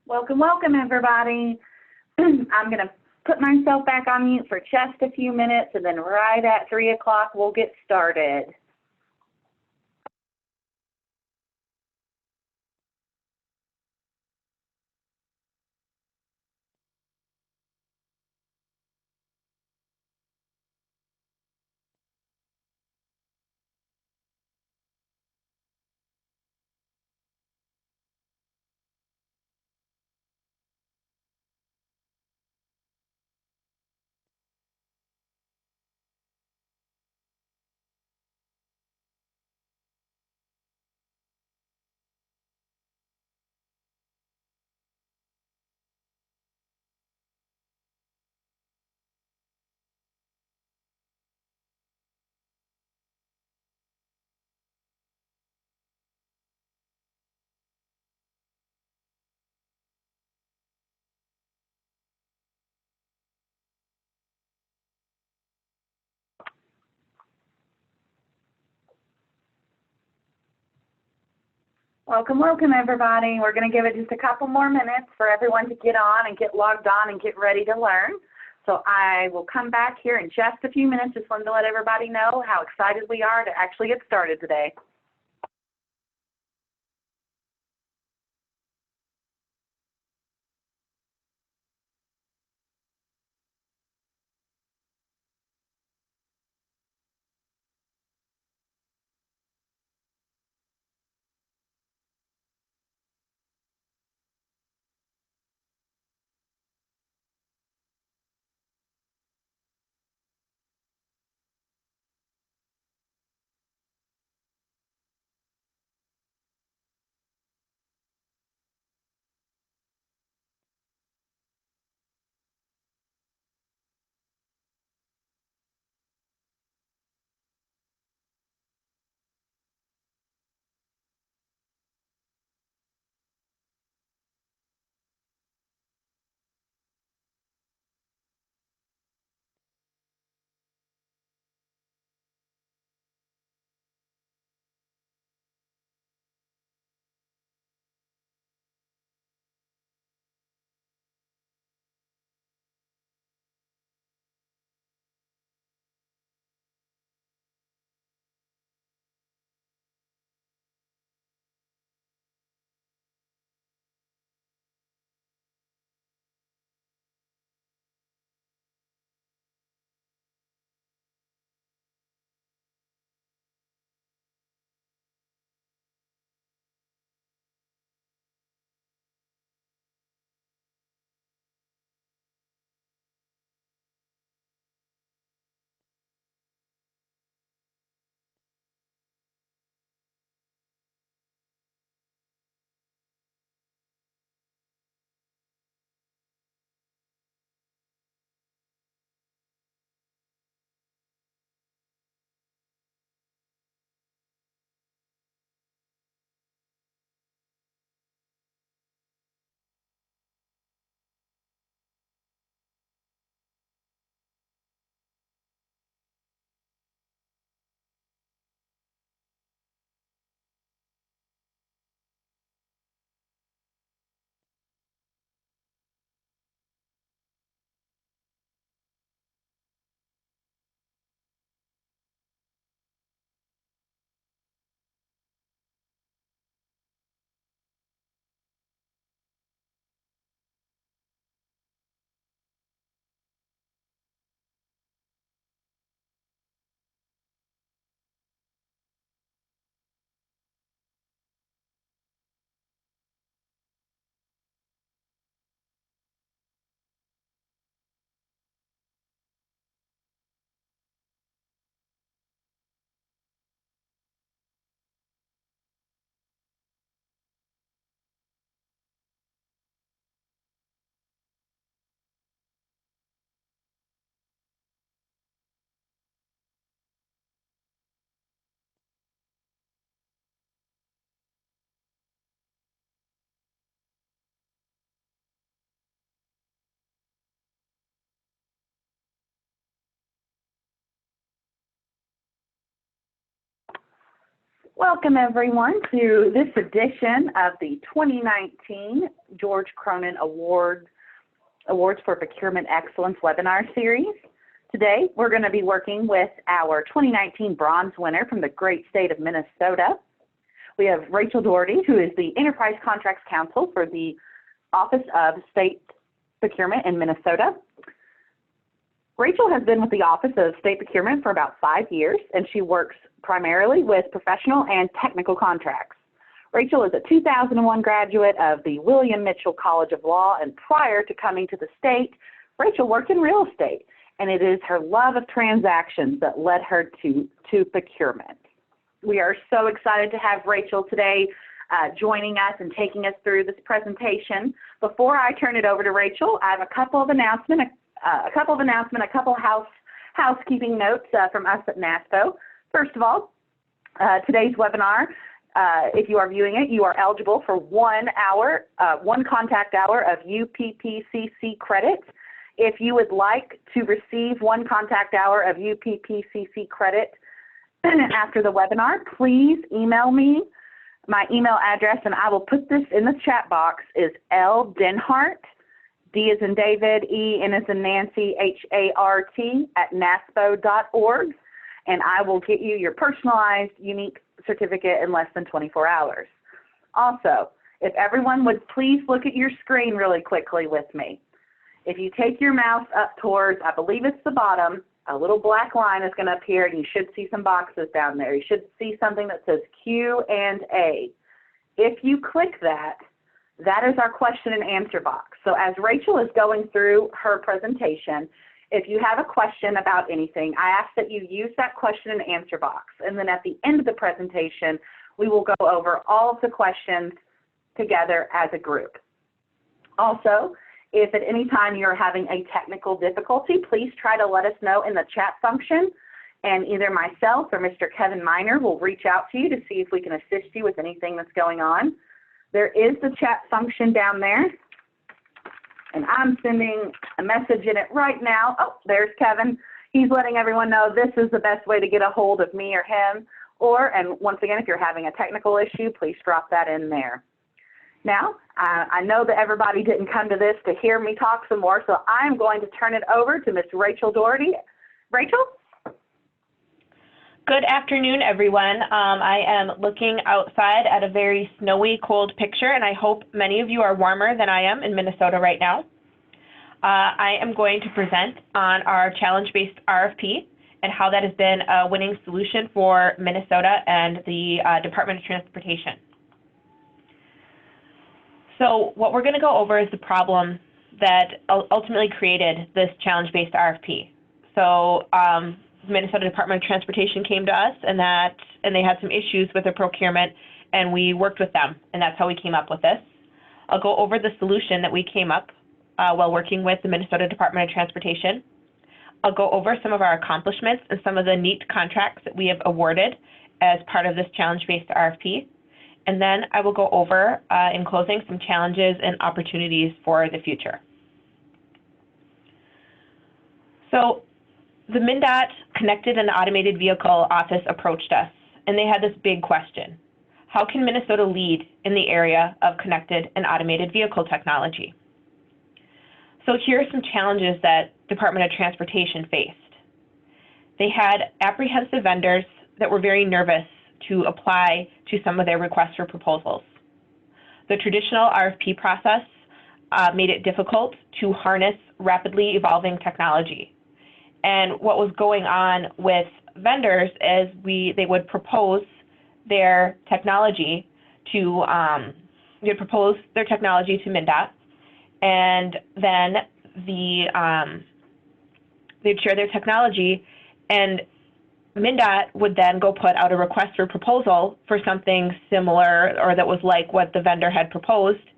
Welcome, welcome, everybody. I'm going to put myself back on mute for just a few minutes, and then right at 3 o'clock we'll get started. Welcome, welcome, everybody. We're going to give it just a couple more minutes for everyone to get on and get logged on and get ready to learn. So I will come back here in just a few minutes. Just wanted to let everybody know how excited we are to actually get started today. Welcome everyone to this edition of the 2019 George Cronin Awards for Procurement Excellence webinar series. Today we're going to be working with our 2019 bronze winner from the great state of Minnesota. We have Rachel Doherty, who is the Enterprise Contracts Counsel for the Office of State Procurement in Minnesota. Rachel has been with the Office of State Procurement for about 5 years, and she works primarily with professional and technical contracts. Rachel is a 2001 graduate of the William Mitchell College of Law, and prior to coming to the state, Rachel worked in real estate, and it is her love of transactions that led her to procurement. We are so excited to have Rachel today joining us and taking us through this presentation. Before I turn it over to Rachel, I have a couple of housekeeping notes from us at NASPO. First of all, today's webinar, if you are viewing it, you are eligible for 1 contact hour of UPPCC credit. If you would like to receive 1 contact hour of UPPCC credit after the webinar, please email me. My email address, and I will put this in the chat box, is ldenhart, D as in David, E, N as in Nancy, H-A-R-T, @naspo.org, and I will get you your personalized, unique certificate in less than 24 hours. Also, if everyone would please look at your screen really quickly with me. If you take your mouse up towards, I believe it's the bottom, a little black line is going to appear, and you should see some boxes down there. You should see something that says Q&A. If you click that, that is our question and answer box. So as Rachel is going through her presentation, if you have a question about anything, I ask that you use that question and answer box. And then at the end of the presentation, we will go over all of the questions together as a group. Also, if at any time you're having a technical difficulty, please try to let us know in the chat function, and either myself or Mr. Kevin Miner will reach out to you to see if we can assist you with anything that's going on. There is the chat function down there, and I'm sending a message in it right now. Oh, there's Kevin. He's letting everyone know this is the best way to get a hold of me or him. And once again, if you're having a technical issue, please drop that in there. Now, I know that everybody didn't come to this to hear me talk some more, so I'm going to turn it over to Ms. Rachel Doherty. Rachel? Good afternoon, everyone. I am looking outside at a very snowy, cold picture, and I hope many of you are warmer than I am in Minnesota right now. I am going to present on our challenge-based RFP and how that has been a winning solution for Minnesota and the Department of Transportation. So what we're going to go over is the problem that ultimately created this challenge-based RFP. So the Minnesota Department of Transportation came to us, and they had some issues with their procurement, and we worked with them, and that's how we came up with this. I'll go over the solution that we came up while working with the Minnesota Department of Transportation. I'll go over some of our accomplishments and some of the neat contracts that we have awarded as part of this challenge-based RFP. And then I will go over, in closing, some challenges and opportunities for the future. So the MnDOT Connected and Automated Vehicle Office approached us, and they had this big question. How can Minnesota lead in the area of connected and automated vehicle technology? So here are some challenges that Department of Transportation faced. They had apprehensive vendors that were very nervous to apply to some of their requests for proposals. The traditional RFP process made it difficult to harness rapidly evolving technology. And what was going on with vendors is they would propose their technology to MnDOT, and then they'd share their technology, and MnDOT would then go put out a request for proposal for something similar or that was like what the vendor had proposed,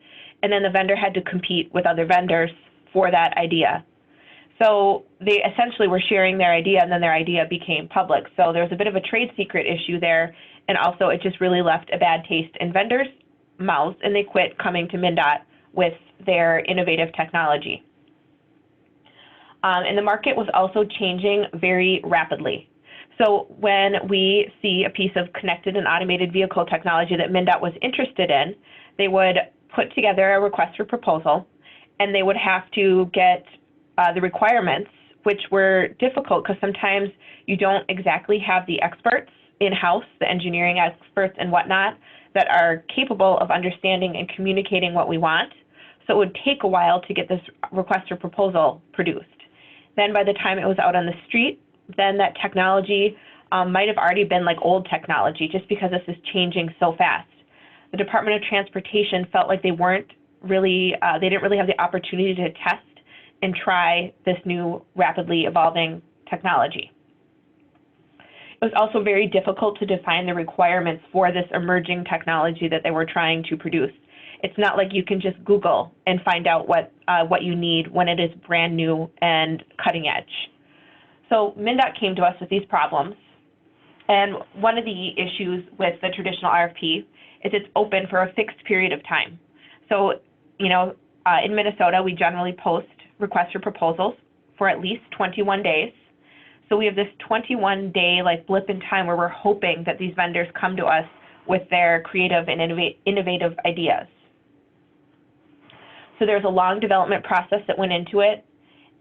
and then the vendor had to compete with other vendors for that idea. So they essentially were sharing their idea, and then their idea became public. So there was a bit of a trade secret issue there, and also it just really left a bad taste in vendors' mouths, and they quit coming to MnDOT with their innovative technology. And the market was also changing very rapidly. So when we see a piece of connected and automated vehicle technology that MnDOT was interested in, they would put together a request for proposal, and they would have to get the requirements, which were difficult because sometimes you don't exactly have the experts in-house, the engineering experts and whatnot, that are capable of understanding and communicating what we want. So it would take a while to get this request for proposal produced. Then by the time it was out on the street, then that technology might have already been like old technology, just because this is changing so fast. The Department of Transportation felt like they didn't really have the opportunity to test and try this new rapidly evolving technology. It was also very difficult to define the requirements for this emerging technology that they were trying to produce. It's not like you can just Google and find out what you need when it is brand new and cutting edge. So MnDOT came to us with these problems, and one of the issues with the traditional RFP is it's open for a fixed period of time. So, in Minnesota, we generally post requests for proposals for at least 21 days. So we have this 21-day blip in time where we're hoping that these vendors come to us with their creative and innovative ideas. So there's a long development process that went into it,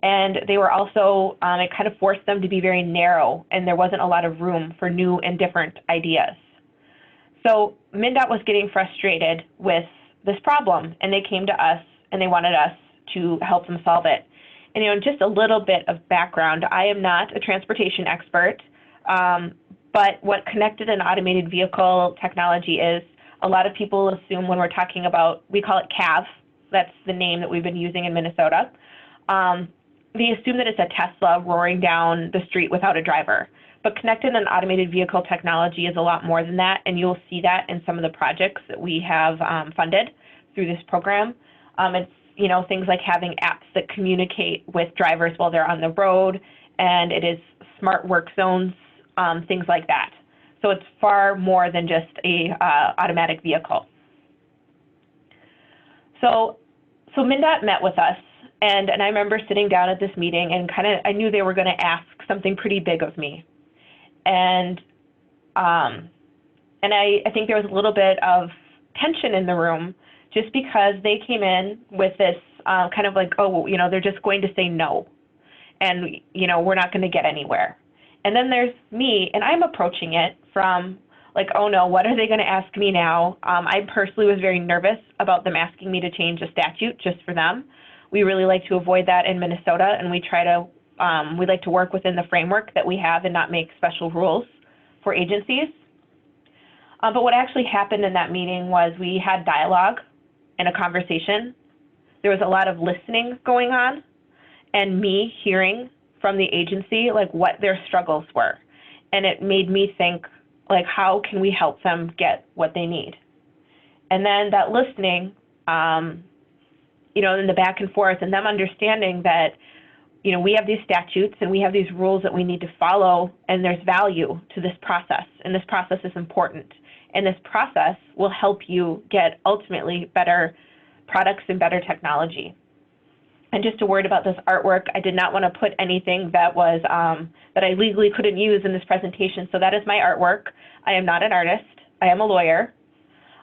and they were also, it kind of forced them to be very narrow, and there wasn't a lot of room for new and different ideas. So MnDOT was getting frustrated with this problem, and they came to us and they wanted us to help them solve it. And just a little bit of background, I am not a transportation expert, but what connected and automated vehicle technology is, a lot of people assume when we're talking about, we call it CAV, that's the name that we've been using in Minnesota. They assume that it's a Tesla roaring down the street without a driver. But connected and automated vehicle technology is a lot more than that, and you'll see that in some of the projects that we have funded through this program. It's things like having apps that communicate with drivers while they're on the road, and it is smart work zones, things like that. So it's far more than just a automatic vehicle. So MnDOT met with us, and I remember sitting down at this meeting and I knew they were going to ask something pretty big of me. And I think there was a little bit of tension in the room just because they came in with this they're just going to say no, and we're not going to get anywhere. And then there's me, and I'm approaching it from oh no, what are they going to ask me now? I personally was very nervous about them asking me to change a statute just for them. We really like to avoid that in Minnesota, and we like to work within the framework that we have and not make special rules for agencies. But what actually happened in that meeting was we had dialogue and a conversation. There was a lot of listening going on, and me hearing from the agency what their struggles were. And it made me think, how can we help them get what they need? And then that listening, in the back and forth, and them understanding that, we have these statutes and we have these rules that we need to follow, and there's value to this process, and this process is important. And this process will help you get ultimately better products and better technology. And just a word about this artwork, I did not want to put anything that was that I legally couldn't use in this presentation. So that is my artwork. I am not an artist. I am a lawyer.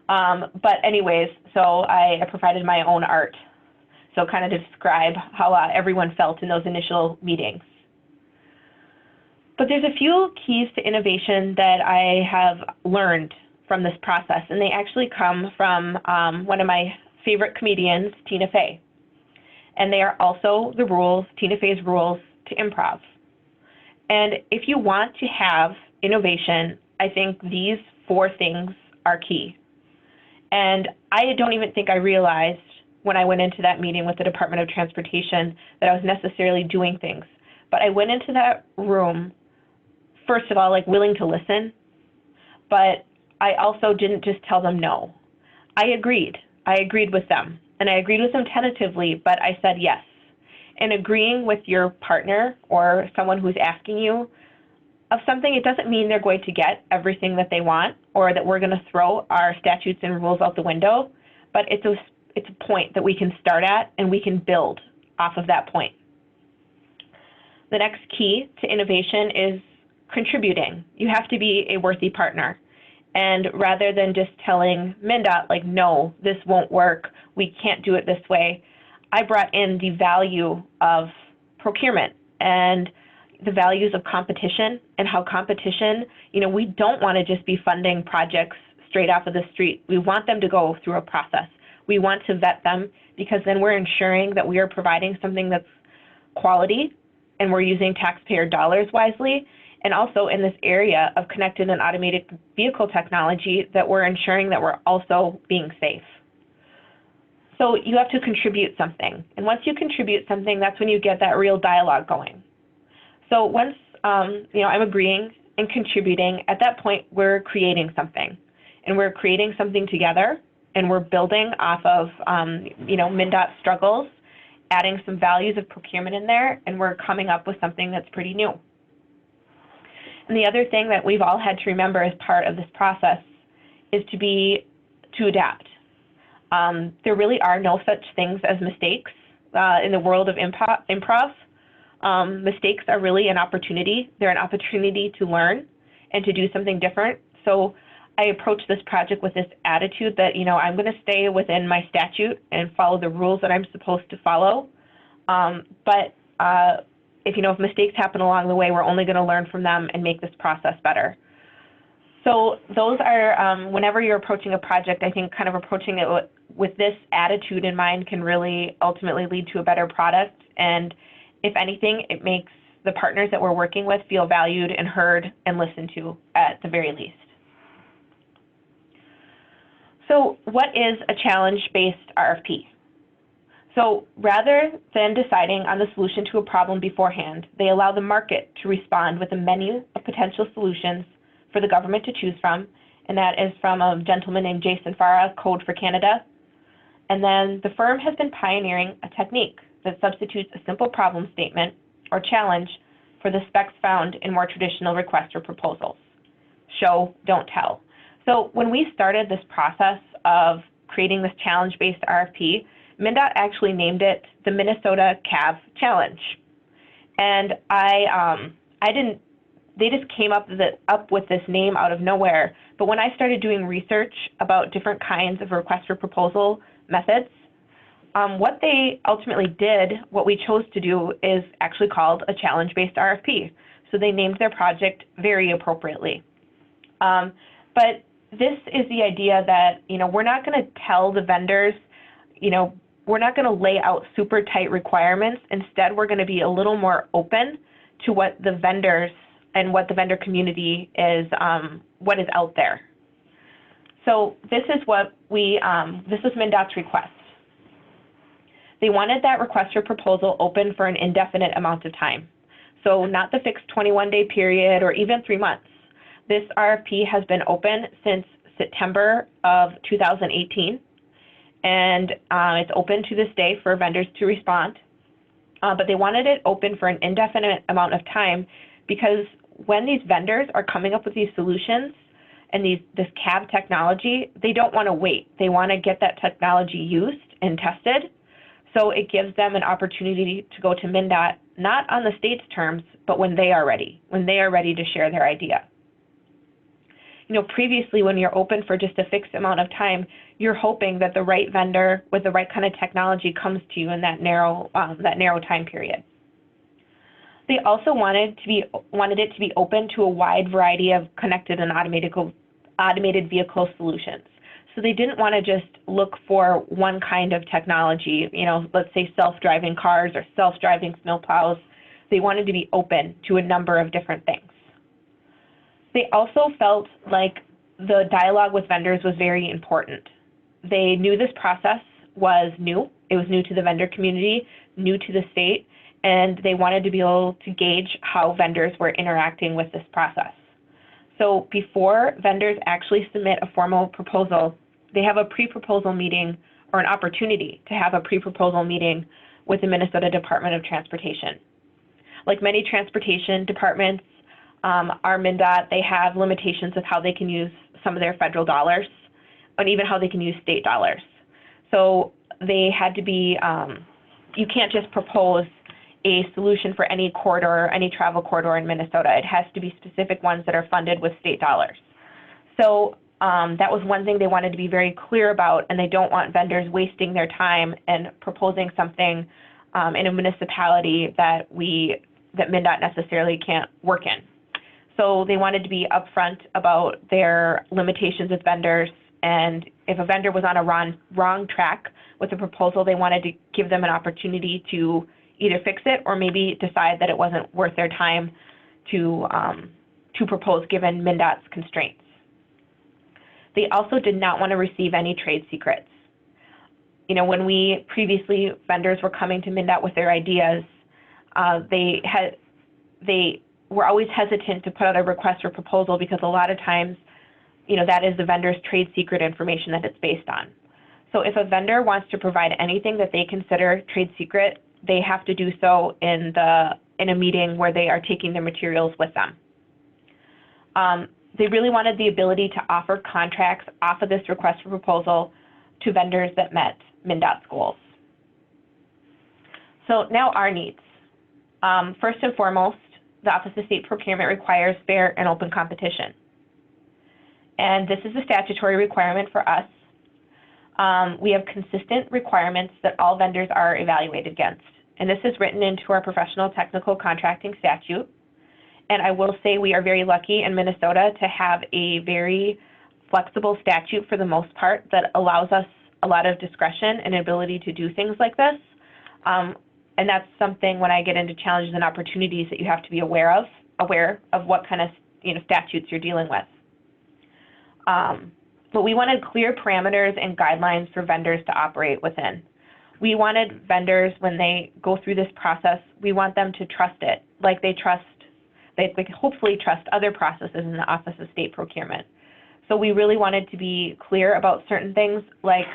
But anyways, so I provided my own art. So kind of to describe how everyone felt in those initial meetings. But there's a few keys to innovation that I have learned from this process, and they actually come from one of my favorite comedians, Tina Fey. And they are also the rules, Tina Fey's rules to improv. And if you want to have innovation, I think these 4 things are key. And I don't even think I realized when I went into that meeting with the Department of Transportation that I was necessarily doing things. But I went into that room, first of all, willing to listen, but I also didn't just tell them no. I agreed with them, and I agreed with them tentatively, but I said yes. And agreeing with your partner or someone who's asking you of something, it doesn't mean they're going to get everything that they want or that we're going to throw our statutes and rules out the window, but it's a point that we can start at, and we can build off of that point. The next key to innovation is contributing. You have to be a worthy partner. And rather than just telling MnDOT, like, no, this won't work, we can't do it this way, I brought in the value of procurement and the values of competition and how competition, we don't want to just be funding projects straight off of the street. We want them to go through a process. We want to vet them because then we're ensuring that we are providing something that's quality and we're using taxpayer dollars wisely. And also in this area of connected and automated vehicle technology, that we're ensuring that we're also being safe. So you have to contribute something. And once you contribute something, that's when you get that real dialogue going. So once I'm agreeing and contributing, at that point, we're creating something. And we're creating something together, and we're building off of, MnDOT struggles, adding some values of procurement in there, and we're coming up with something that's pretty new. And the other thing that we've all had to remember as part of this process is to adapt. There really are no such things as mistakes in the world of improv. Mistakes are really an opportunity. They're an opportunity to learn and to do something different. So I approach this project with this attitude that, I'm going to stay within my statute and follow the rules that I'm supposed to follow. But if mistakes happen along the way, we're only going to learn from them and make this process better. So those are, whenever you're approaching a project, I think kind of approaching it with this attitude in mind can really ultimately lead to a better product. And if anything, it makes the partners that we're working with feel valued and heard and listened to at the very least. So what is a challenge-based RFP? So rather than deciding on the solution to a problem beforehand, they allow the market to respond with a menu of potential solutions for the government to choose from, and that is from a gentleman named Jason Farah, Code for Canada. And then the firm has been pioneering a technique that substitutes a simple problem statement or challenge for the specs found in more traditional requests or proposals. Show, don't tell. So when we started this process of creating this challenge-based RFP, MnDOT actually named it the Minnesota CAV Challenge. And they just came up with this name out of nowhere. But when I started doing research about different kinds of request for proposal methods, what they ultimately did, what we chose to do, is actually called a challenge-based RFP. So they named their project very appropriately. But this is the idea that, we're not going to tell the vendors, we're not going to lay out super tight requirements. Instead, we're going to be a little more open to what the vendors and what the vendor community is, what is out there. So this is what this is MnDOT's request. They wanted that request for proposal open for an indefinite amount of time. So not the fixed 21-day period or even 3 months. This RFP has been open since September of 2018, and it's open to this day for vendors to respond. But they wanted it open for an indefinite amount of time because when these vendors are coming up with these solutions and this CAV technology, they don't want to wait. They want to get that technology used and tested. So it gives them an opportunity to go to MnDOT, not on the state's terms, but when they are ready to share their idea. Previously, when you're open for just a fixed amount of time, you're hoping that the right vendor with the right kind of technology comes to you in that narrow time period. They also wanted it to be open to a wide variety of connected and automated vehicle solutions. So they didn't want to just look for one kind of technology, let's say self-driving cars or self-driving snowplows. They wanted to be open to a number of different things. They also felt like the dialogue with vendors was very important. They knew this process was new. It was new to the vendor community, new to the state, and they wanted to be able to gauge how vendors were interacting with this process. So before vendors actually submit a formal proposal, they have a pre-proposal meeting or an opportunity to have a pre-proposal meeting with the Minnesota Department of Transportation. Like many transportation departments, our MnDOT, they have limitations of how they can use some of their federal dollars and even how they can use state dollars. So they had to be, you can't just propose a solution for any corridor, any travel corridor in Minnesota. It has to be specific ones that are funded with state dollars. So that was one thing they wanted to be very clear about, and they don't want vendors wasting their time and proposing something in a municipality that MnDOT necessarily can't work in. So they wanted to be upfront about their limitations with vendors, and if a vendor was on a wrong track with a proposal, they wanted to give them an opportunity to either fix it or maybe decide that it wasn't worth their time to propose given MnDOT's constraints. They also did not want to receive any trade secrets. You know, when vendors were coming to MnDOT with their ideas, they were always hesitant to put out a request for proposal because a lot of times, you know, that is the vendor's trade secret information that it's based on. So if a vendor wants to provide anything that they consider trade secret, they have to do so in a meeting where they are taking their materials with them. They really wanted the ability to offer contracts off of this request for proposal to vendors that met MnDOT's goals. So now our needs. First and foremost, the Office of State Procurement requires fair and open competition. And this is a statutory requirement for us. We have consistent requirements that all vendors are evaluated against. And this is written into our professional technical contracting statute. And I will say we are very lucky in Minnesota to have a very flexible statute for the most part that allows us a lot of discretion and ability to do things like this. And that's something when I get into challenges and opportunities that you have to be aware of what kind of statutes you're dealing with. But we wanted clear parameters and guidelines for vendors to operate within. We wanted vendors, when they go through this process, we want them to trust it, like they hopefully trust other processes in the Office of State Procurement. So we really wanted to be clear about certain things, like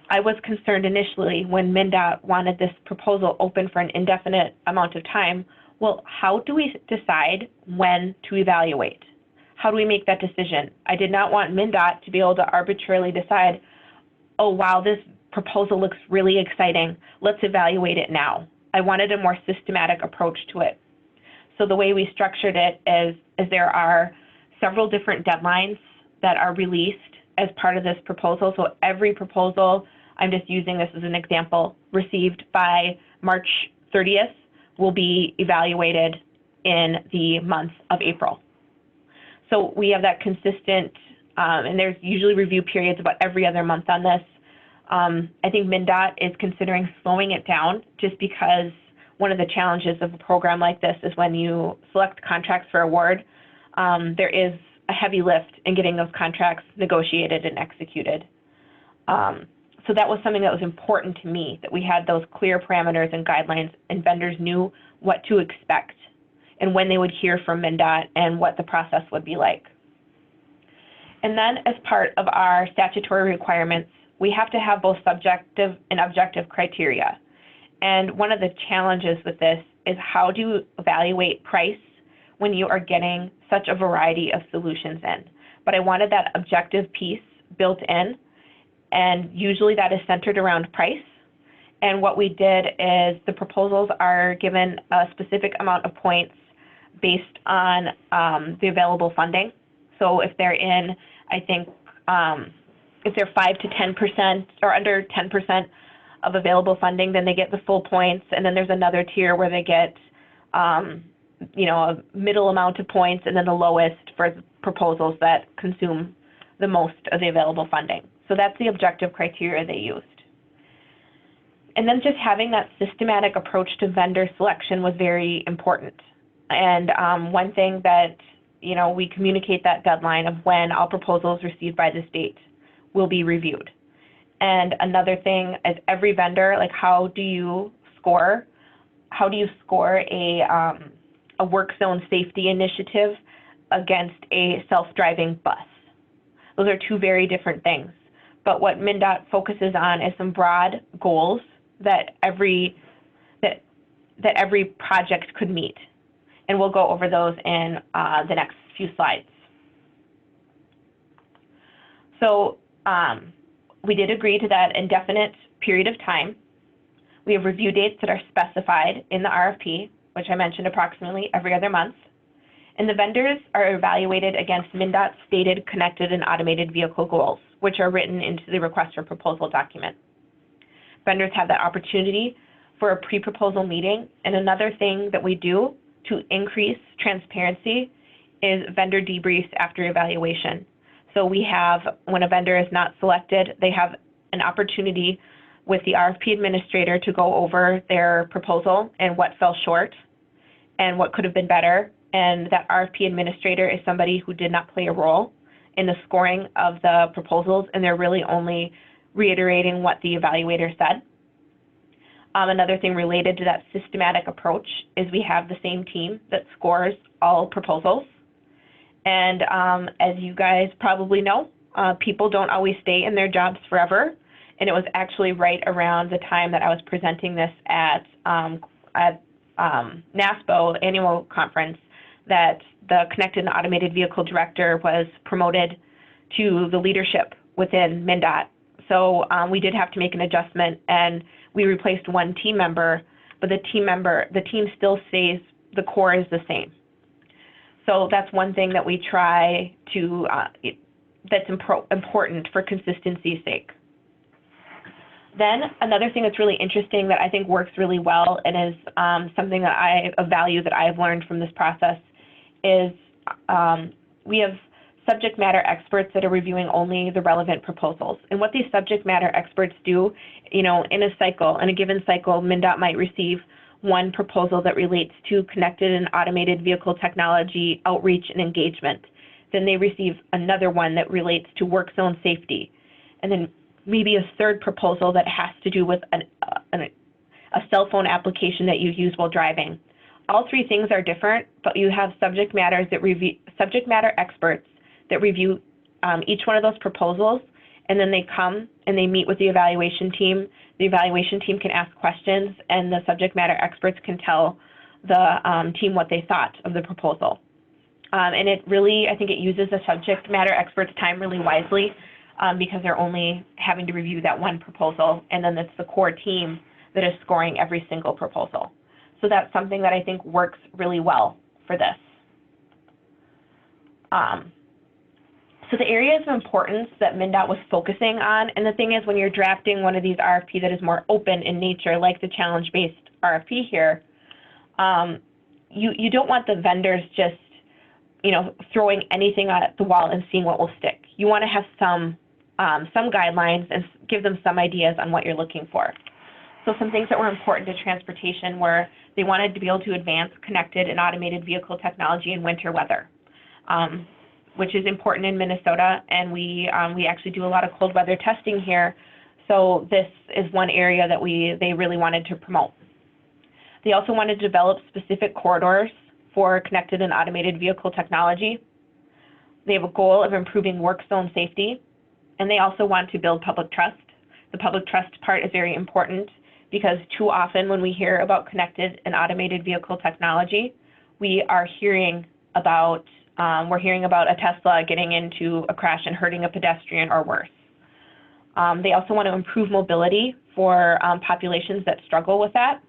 I was concerned initially when MnDOT wanted this proposal open for an indefinite amount of time. Well, how do we decide when to evaluate? How do we make that decision? I did not want MnDOT to be able to arbitrarily decide, oh, wow, this proposal looks really exciting. Let's evaluate it now. I wanted a more systematic approach to it. So the way we structured it is there are several different deadlines that are released as part of this proposal. So every proposal, I'm just using this as an example, received by March 30th will be evaluated in the month of April. So we have that consistent, and there's usually review periods about every other month on this. I think MnDOT is considering slowing it down just because one of the challenges of a program like this is when you select contracts for award, there is a heavy lift in getting those contracts negotiated and executed. So that was something that was important to me, that we had those clear parameters and guidelines and vendors knew what to expect and when they would hear from MnDOT and what the process would be like. And then as part of our statutory requirements, we have to have both subjective and objective criteria. And one of the challenges with this is how do you evaluate price when you are getting such a variety of solutions in. But I wanted that objective piece built in, and usually that is centered around price. And what we did is the proposals are given a specific amount of points based on the available funding. So if they're in, I think, if they're 5 to 10% or under 10% of available funding, then they get the full points. And then there's another tier where they get, a middle amount of points, and then the lowest for proposals that consume the most of the available funding. So that's the objective criteria they used. And then just having that systematic approach to vendor selection was very important. And one thing that, we communicate that deadline of when all proposals received by the state will be reviewed. And another thing is every vendor, like how do you score a work zone safety initiative against a self-driving bus? Those are two very different things. But what MnDOT focuses on is some broad goals that every project could meet. And we'll go over those in the next few slides. So we did agree to that indefinite period of time. We have review dates that are specified in the RFP, which I mentioned approximately every other month. And the vendors are evaluated against MnDOT's stated connected and automated vehicle goals, which are written into the request for proposal document. Vendors have that opportunity for a pre-proposal meeting. And another thing that we do to increase transparency is vendor debriefs after evaluation. So we have, when a vendor is not selected, they have an opportunity with the RFP administrator to go over their proposal and what fell short and what could have been better. And that RFP administrator is somebody who did not play a role in the scoring of the proposals, and they're really only reiterating what the evaluator said. Another thing related to that systematic approach is we have the same team that scores all proposals. And as you guys probably know, people don't always stay in their jobs forever. And it was actually right around the time that I was presenting this at NASPO annual conference that the Connected and Automated Vehicle Director was promoted to the leadership within MnDOT. So we did have to make an adjustment, and we replaced one team member, but the team still stays, the core is the same. So that's one thing that we try to, that's important for consistency's sake. Then another thing that's really interesting that I think works really well and is something that a value that I've learned from this process is we have subject matter experts that are reviewing only the relevant proposals. And what these subject matter experts do, in a given cycle, MnDOT might receive one proposal that relates to connected and automated vehicle technology, outreach, and engagement. Then they receive another one that relates to work zone safety. And then maybe a third proposal that has to do with a cell phone application that you use while driving. All three things are different, but you have subject matter experts that review each one of those proposals, and then they come and they meet with the evaluation team. The evaluation team can ask questions, and the subject matter experts can tell the team what they thought of the proposal. And it really, I think it uses the subject matter experts' time really wisely because they're only having to review that one proposal, and then it's the core team that is scoring every single proposal. So that's something that I think works really well for this. So the areas of importance that MnDOT was focusing on, and the thing is when you're drafting one of these RFP that is more open in nature, like the challenge-based RFP here, you don't want the vendors just, throwing anything at the wall and seeing what will stick. You want to have some guidelines and give them some ideas on what you're looking for. So some things that were important to transportation were they wanted to be able to advance connected and automated vehicle technology in winter weather, which is important in Minnesota, and we actually do a lot of cold weather testing here. So this is one area that they really wanted to promote. They also wanted to develop specific corridors for connected and automated vehicle technology. They have a goal of improving work zone safety, and they also want to build public trust. The public trust part is very important because too often when we hear about connected and automated vehicle technology, we are hearing about a Tesla getting into a crash and hurting a pedestrian or worse. They also want to improve mobility for populations that struggle with that,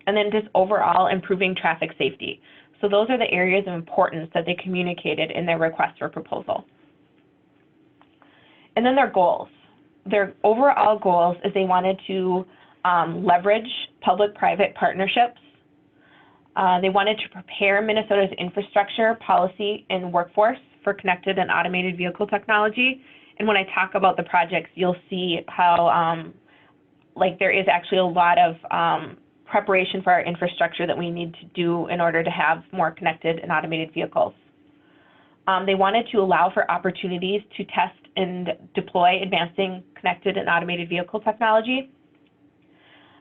and then just overall improving traffic safety. So those are the areas of importance that they communicated in their request for proposal. And then their goals. Their overall goals is they wanted to leverage public-private partnerships. They wanted to prepare Minnesota's infrastructure, policy, and workforce for connected and automated vehicle technology. And when I talk about the projects, you'll see how there is actually a lot of preparation for our infrastructure that we need to do in order to have more connected and automated vehicles. They wanted to allow for opportunities to test and deploy advancing connected and automated vehicle technology.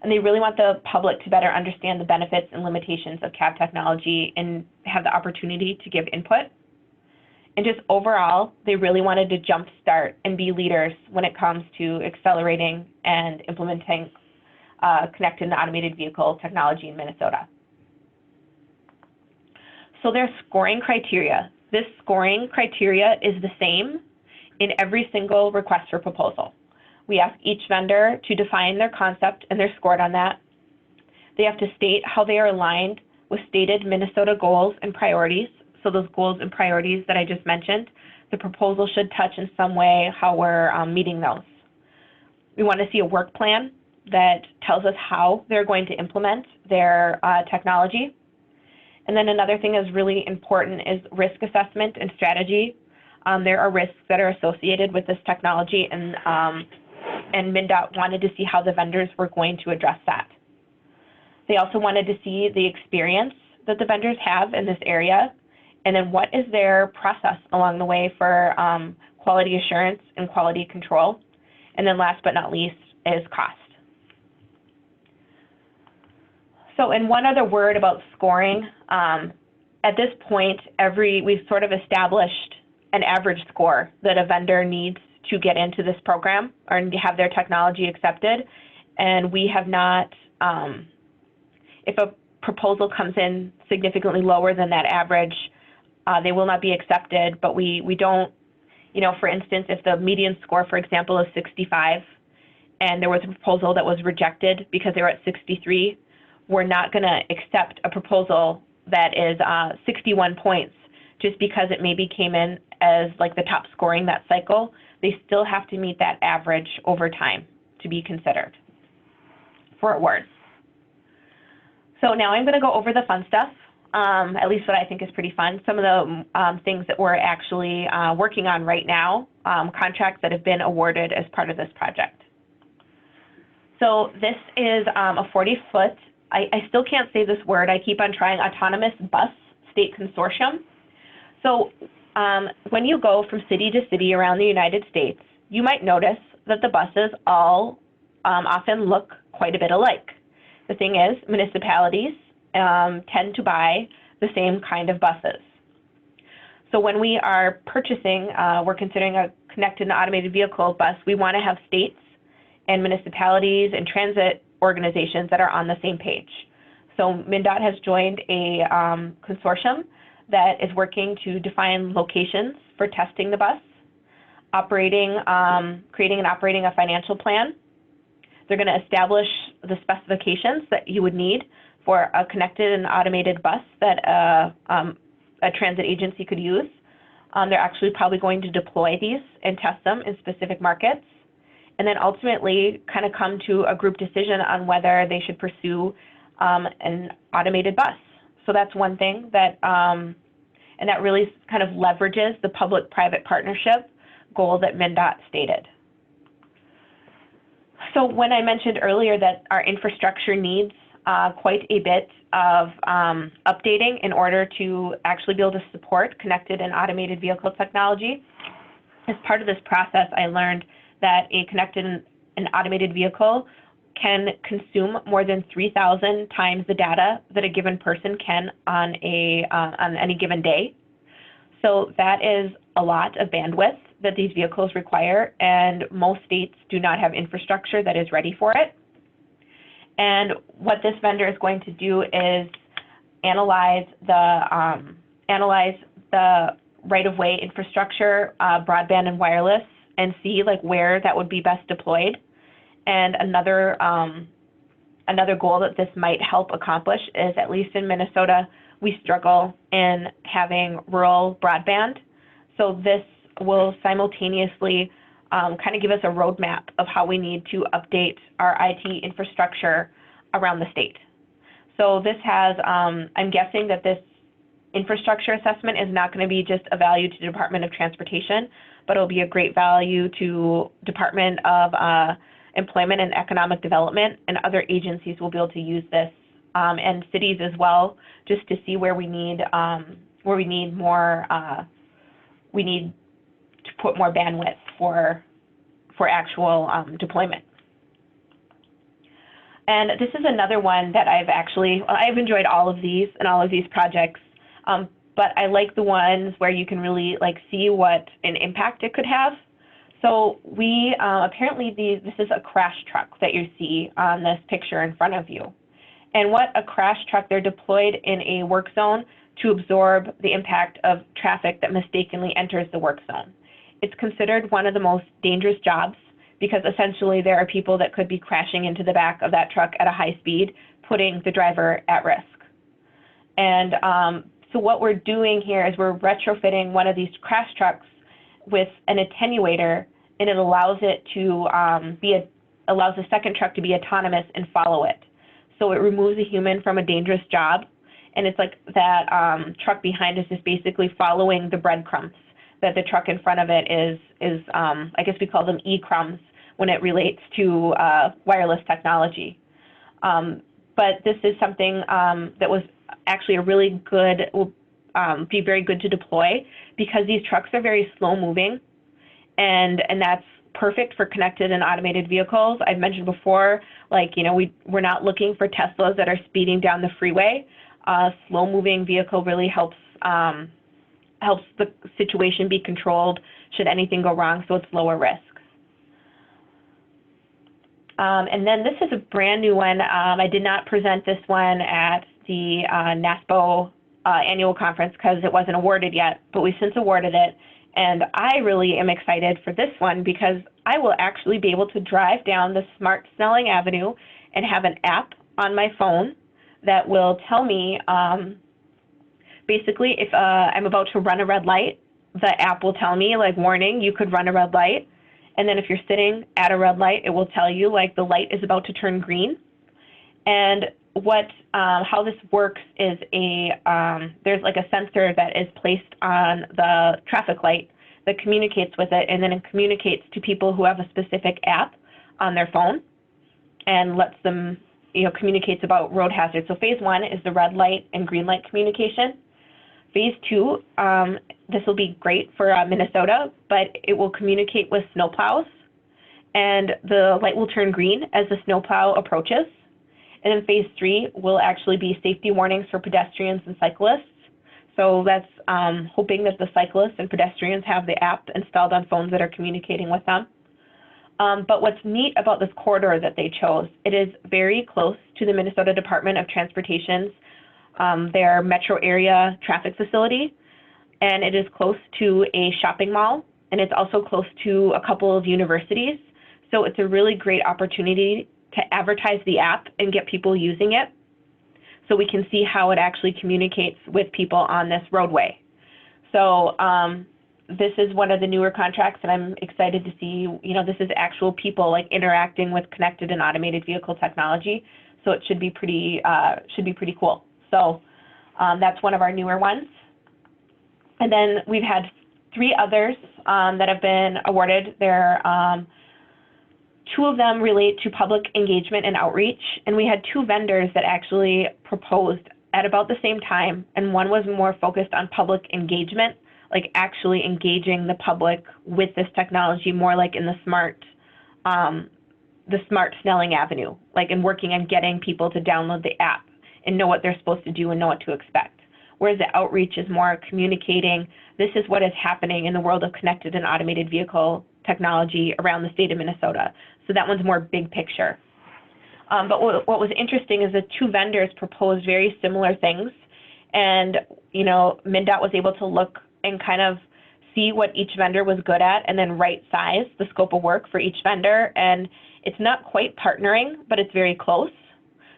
And they really want the public to better understand the benefits and limitations of cab technology and have the opportunity to give input. And just overall, they really wanted to jumpstart and be leaders when it comes to accelerating and implementing connected and automated vehicle technology in Minnesota. So their scoring criteria. This scoring criteria is the same in every single request for proposal. We ask each vendor to define their concept, and they're scored on that. They have to state how they are aligned with stated Minnesota goals and priorities. So those goals and priorities that I just mentioned, the proposal should touch in some way how we're meeting those. We want to see a work plan that tells us how they're going to implement their technology. And then another thing that's really important is risk assessment and strategy. There are risks that are associated with this technology, and MnDOT wanted to see how the vendors were going to address that. They also wanted to see the experience that the vendors have in this area, and then what is their process along the way for quality assurance and quality control. And then last but not least is cost. So, and one other word about scoring. At this point, we've sort of established an average score that a vendor needs to get into this program or to have their technology accepted. And we have not, if a proposal comes in significantly lower than that average, they will not be accepted. But we don't, you know, for instance, if the median score, for example, is 65, and there was a proposal that was rejected because they were at 63, we're not going to accept a proposal that is 61 points just because it maybe came in as like the top scoring that cycle. They still have to meet that average over time to be considered for awards. So now I'm going to go over the fun stuff, at least what I think is pretty fun. Some of the things that we're actually working on right now, contracts that have been awarded as part of this project. So this is a 40-foot, I still can't say this word, I keep on trying, autonomous bus state consortium. So when you go from city to city around the United States, you might notice that the buses all often look quite a bit alike. The thing is, municipalities tend to buy the same kind of buses. So when we are purchasing, we're considering a connected and automated vehicle bus, we want to have states and municipalities and transit organizations that are on the same page. So MnDOT has joined a consortium that is working to define locations for testing the bus, creating and operating a financial plan. They're going to establish the specifications that you would need for a connected and automated bus that a transit agency could use. They're actually probably going to deploy these and test them in specific markets, and then ultimately kind of come to a group decision on whether they should pursue an automated bus. So that's one thing that, and that really kind of leverages the public-private partnership goal that MnDOT stated. So when I mentioned earlier that our infrastructure needs quite a bit of updating in order to actually be able to support connected and automated vehicle technology, as part of this process, I learned that a connected and automated vehicle can consume more than 3,000 times the data that a given person can on any given day. So that is a lot of bandwidth that these vehicles require, and most states do not have infrastructure that is ready for it. And what this vendor is going to do is analyze the right-of-way infrastructure, broadband and wireless, and see like where that would be best deployed. And another goal that this might help accomplish is, at least in Minnesota, we struggle in having rural broadband. So this will simultaneously kind of give us a roadmap of how we need to update our IT infrastructure around the state. So this has, I'm guessing that this infrastructure assessment is not going to be just a value to the Department of Transportation, but it'll be a great value to Department of Employment and Economic Development, and other agencies will be able to use this, and cities as well, just to see where we need more, we need to put more bandwidth for actual deployment. And this is another one that I've enjoyed all of these and all of these projects, but I like the ones where you can really like see what an impact it could have. So we, apparently this is a crash truck that you see on this picture in front of you. And what a crash truck, they're deployed in a work zone to absorb the impact of traffic that mistakenly enters the work zone. It's considered one of the most dangerous jobs because essentially there are people that could be crashing into the back of that truck at a high speed, putting the driver at risk. And so what we're doing here is we're retrofitting one of these crash trucks with an attenuator, and it allows it to allows the second truck to be autonomous and follow it. So it removes a human from a dangerous job, and it's like that truck behind us is basically following the breadcrumbs that the truck in front of it is I guess we call them e-crumbs when it relates to wireless technology. But this is something that was actually a really good, will be very good to deploy, because these trucks are very slow moving, and that's perfect for connected and automated vehicles. I've mentioned before, like, you know, we're not looking for Teslas that are speeding down the freeway. Slow moving vehicle really helps the situation be controlled should anything go wrong, so it's lower risk. And then this is a brand new one. I did not present this one at the NASPO annual conference because it wasn't awarded yet, but we've since awarded it. And I really am excited for this one because I will actually be able to drive down the smart Snelling Avenue and have an app on my phone that will tell me, basically, if I'm about to run a red light, the app will tell me, like, warning, you could run a red light. And then if you're sitting at a red light, it will tell you, like, the light is about to turn green. And how this works is there's like a sensor that is placed on the traffic light that communicates with it, and then it communicates to people who have a specific app on their phone and lets them, you know, communicates about road hazards. So phase 1 is the red light and green light communication. Phase 2, this will be great for Minnesota, but it will communicate with snowplows, and the light will turn green as the snowplow approaches. And then phase 3 will actually be safety warnings for pedestrians and cyclists. So that's hoping that the cyclists and pedestrians have the app installed on phones that are communicating with them. But what's neat about this corridor that they chose, it is very close to the Minnesota Department of Transportation's their metro area traffic facility, and it is close to a shopping mall, and it's also close to a couple of universities. So it's a really great opportunity to advertise the app and get people using it, so we can see how it actually communicates with people on this roadway. So this is one of the newer contracts, and I'm excited to see, you know, this is actual people like interacting with connected and automated vehicle technology. So it should be pretty cool. So that's one of our newer ones. And then we've had 3 others that have been awarded. They're 2 of them relate to public engagement and outreach, and we had 2 vendors that actually proposed at about the same time, and one was more focused on public engagement, like actually engaging the public with this technology, more like in the smart Snelling Avenue, like in working on getting people to download the app and know what they're supposed to do and know what to expect. Whereas the outreach is more communicating, this is what is happening in the world of connected and automated vehicle technology around the state of Minnesota. So that one's more big picture. But what was interesting is the 2 vendors proposed very similar things. And, you know, MnDOT was able to look and kind of see what each vendor was good at and then right size the scope of work for each vendor. And it's not quite partnering, but it's very close.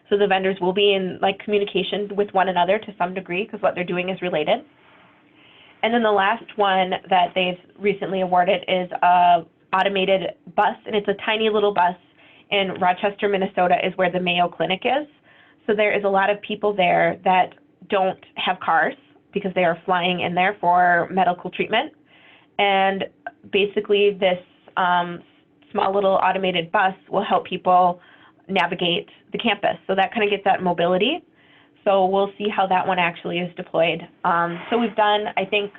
So the vendors will be in like communication with one another to some degree because what they're doing is related. And then the last one that they've recently awarded is a automated bus, and it's a tiny little bus in Rochester, Minnesota, is where the Mayo Clinic is. So there is a lot of people there that don't have cars because they are flying in there for medical treatment. And basically this small little automated bus will help people navigate the campus. So that kind of gets that mobility. So we'll see how that one actually is deployed. So we've done, I think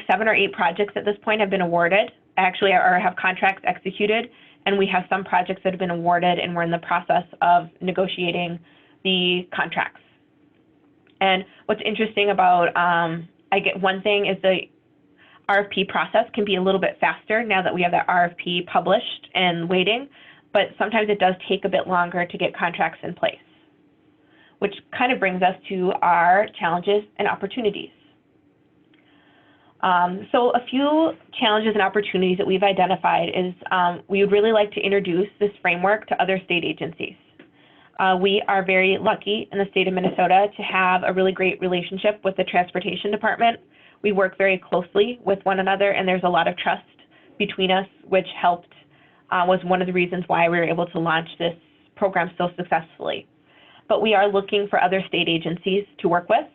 7 or 8 projects at this point have been awarded, actually, or have contracts executed, and we have some projects that have been awarded, and we're in the process of negotiating the contracts. And what's interesting about, one thing is the RFP process can be a little bit faster now that we have that RFP published and waiting, but sometimes it does take a bit longer to get contracts in place, which kind of brings us to our challenges and opportunities. So a few challenges and opportunities that we've identified is we would really like to introduce this framework to other state agencies. We are very lucky in the state of Minnesota to have a really great relationship with the Transportation Department. We work very closely with one another, and there's a lot of trust between us, which helped, was one of the reasons why we were able to launch this program so successfully. But we are looking for other state agencies to work with.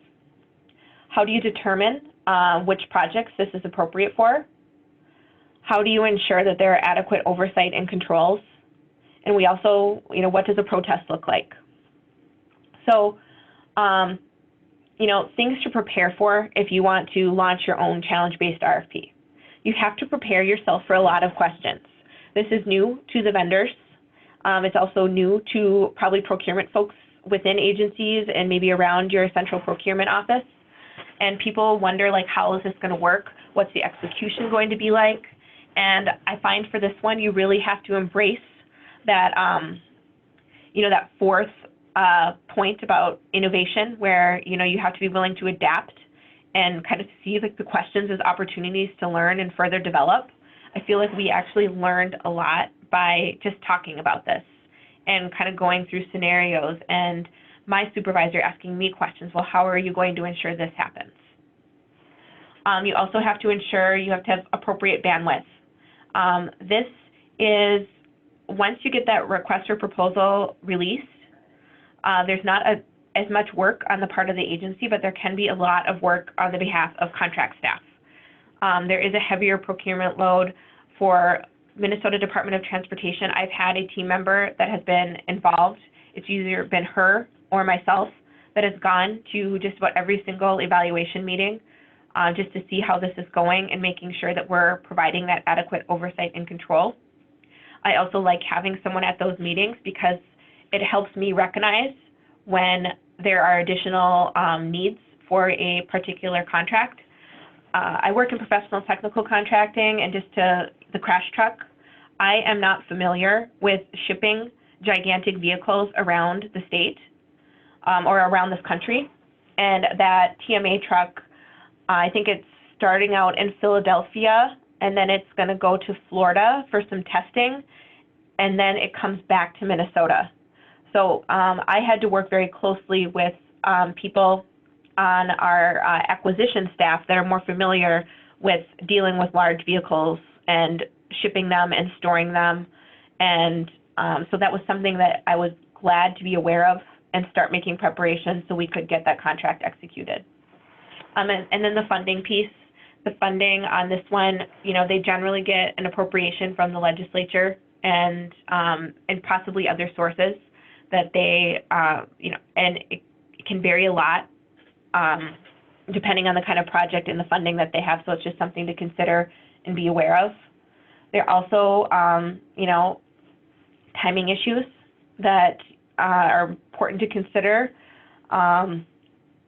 How do you determine which projects this is appropriate for? How do you ensure that there are adequate oversight and controls? And we also, what does a protest look like? So, things to prepare for if you want to launch your own challenge-based RFP. You have to prepare yourself for a lot of questions. This is new to the vendors. It's also new to probably procurement folks within agencies and maybe around your central procurement office. And people wonder, how is this going to work? What's the execution going to be like? And I find for this one, you really have to embrace that, that fourth point about innovation, where, you have to be willing to adapt and kind of see the questions as opportunities to learn and further develop. I feel like we actually learned a lot by just talking about this and kind of going through scenarios and my supervisor asking me questions. Well, how are you going to ensure this happens? You also have to ensure you have to have appropriate bandwidth. This is, once you get that request for proposal released, there's not as much work on the part of the agency, but there can be a lot of work on the behalf of contract staff. There is a heavier procurement load for Minnesota Department of Transportation. I've had a team member that has been involved. It's either been her or myself that has gone to just about every single evaluation meeting just to see how this is going and making sure that we're providing that adequate oversight and control. I also like having someone at those meetings because it helps me recognize when there are additional needs for a particular contract. I work in professional technical contracting, and just to the crash truck, I am not familiar with shipping gigantic vehicles around the state or around this country. And that TMA truck, I think it's starting out in Philadelphia, and then it's going to go to Florida for some testing, and then it comes back to Minnesota. So I had to work very closely with people on our acquisition staff that are more familiar with dealing with large vehicles and shipping them and storing them. And so that was something that I was glad to be aware of and start making preparations so we could get that contract executed. And then the funding piece, the funding on this one, they generally get an appropriation from the legislature and possibly other sources that they, and it can vary a lot depending on the kind of project and the funding that they have. So it's just something to consider and be aware of. There are also, timing issues that are important to consider.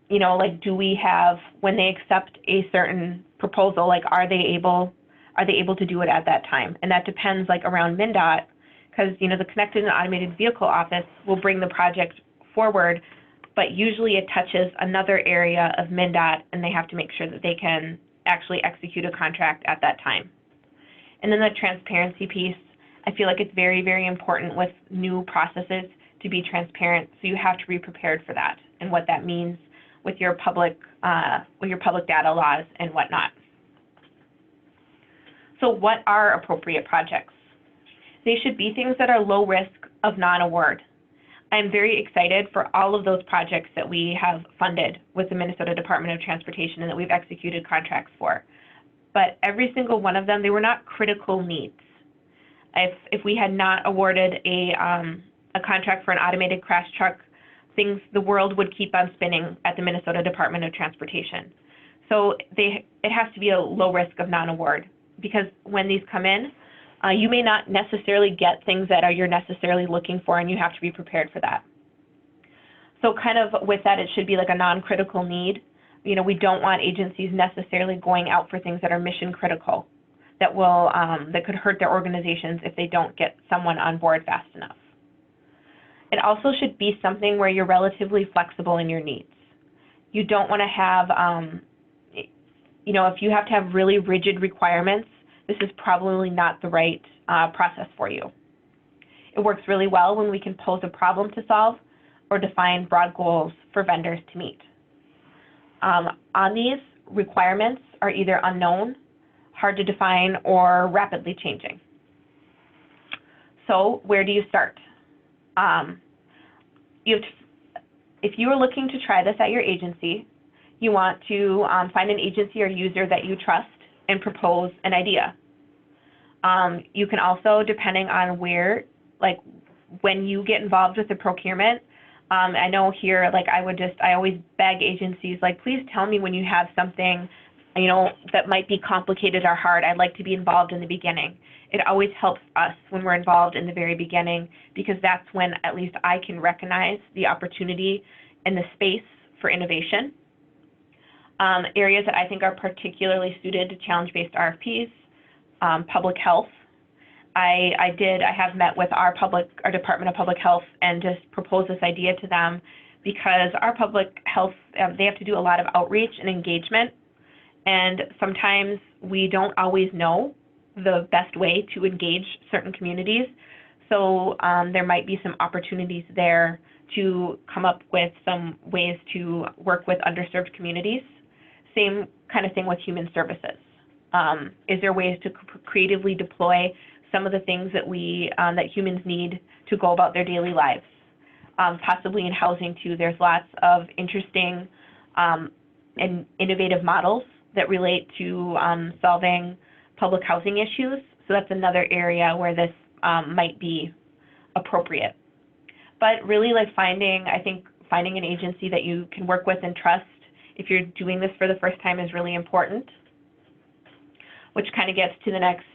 Do we have, when they accept a certain proposal, are they able to do it at that time? And that depends around MnDOT, because the Connected and Automated Vehicle Office will bring the project forward, but usually it touches another area of MnDOT, and they have to make sure that they can actually execute a contract at that time. And then the transparency piece, I feel like it's very, very important with new processes to be transparent, so you have to be prepared for that and what that means with your public data laws and whatnot. So what are appropriate projects? They should be things that are low risk of non-award. I'm very excited for all of those projects that we have funded with the Minnesota Department of Transportation and that we've executed contracts for. But every single one of them, they were not critical needs. If we had not awarded a contract for an automated crash truck, the world would keep on spinning at the Minnesota Department of Transportation. So it has to be a low risk of non-award, because when these come in, you may not necessarily get things that you're necessarily looking for, and you have to be prepared for that. So kind of with that, it should be like a non-critical need. We don't want agencies necessarily going out for things that are mission critical, that could hurt their organizations if they don't get someone on board fast enough. It also should be something where you're relatively flexible in your needs. You don't want to have, if you have to have really rigid requirements, this is probably not the right process for you. It works really well when we can pose a problem to solve or define broad goals for vendors to meet. On these, requirements are either unknown, hard to define, or rapidly changing. So where do you start? If you are looking to try this at your agency, you want to find an agency or user that you trust and propose an idea. You can also, depending on when you get involved with the procurement, I know here, I always beg agencies, please tell me when you have something, that might be complicated or hard. I'd like to be involved in the beginning. It always helps us when we're involved in the very beginning, because that's when at least I can recognize the opportunity and the space for innovation. Areas that I think are particularly suited to challenge-based RFPs, public health. I have met with our Department of Public Health and just proposed this idea to them, because our public health, they have to do a lot of outreach and engagement, and sometimes we don't always know the best way to engage certain communities. So there might be some opportunities there to come up with some ways to work with underserved communities. Same kind of thing with human services. Is there ways to creatively deploy some of the things that that humans need to go about their daily lives? Possibly in housing too, there's lots of interesting and innovative models that relate to solving public housing issues. So that's another area where this might be appropriate. But really, finding an agency that you can work with and trust if you're doing this for the first time is really important, which kind of gets to the next,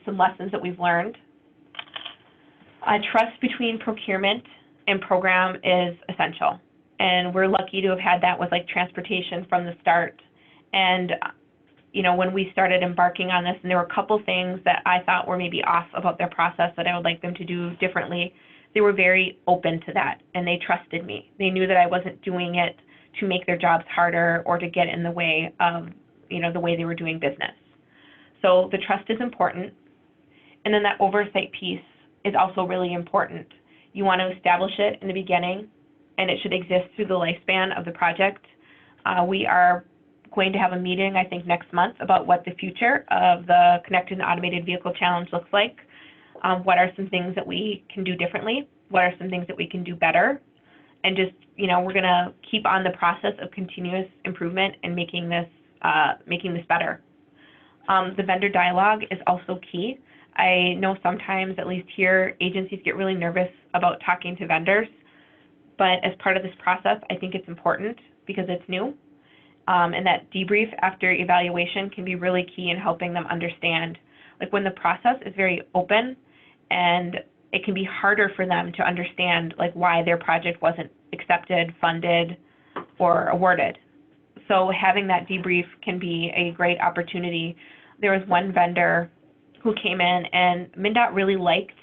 some lessons that we've learned. Trust between procurement and program is essential. And we're lucky to have had that with transportation from the start. And, when we started embarking on this, and there were a couple things that I thought were maybe off about their process that I would like them to do differently, they were very open to that, and they trusted me. They knew that I wasn't doing it to make their jobs harder or to get in the way of, the way they were doing business. So the trust is important. And then that oversight piece is also really important. You want to establish it in the beginning, and it should exist through the lifespan of the project. We are going to have a meeting, I think, next month about what the future of the Connected and Automated Vehicle Challenge looks like. What are some things that we can do differently? What are some things that we can do better? And just, we're going to keep on the process of continuous improvement and making this better. The vendor dialogue is also key. I know sometimes, at least here, agencies get really nervous about talking to vendors, but as part of this process, I think it's important because it's new. And that debrief after evaluation can be really key in helping them understand. When the process is very open, and it can be harder for them to understand why their project wasn't accepted, funded, or awarded. So having that debrief can be a great opportunity. There was one vendor who came in, and MnDOT really liked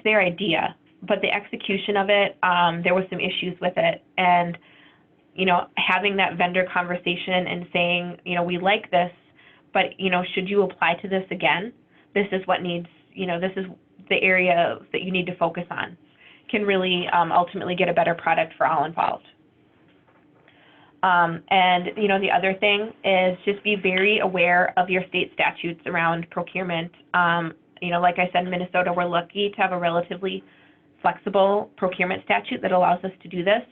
their idea, but the execution of it, there was some issues with it. And having that vendor conversation and saying, we like this, but, should you apply to this again? This is what needs, this is the area that you need to focus on, can really ultimately get a better product for all involved. And, the other thing is just be very aware of your state statutes around procurement. Like I said, in Minnesota, we're lucky to have a relatively flexible procurement statute that allows us to do this.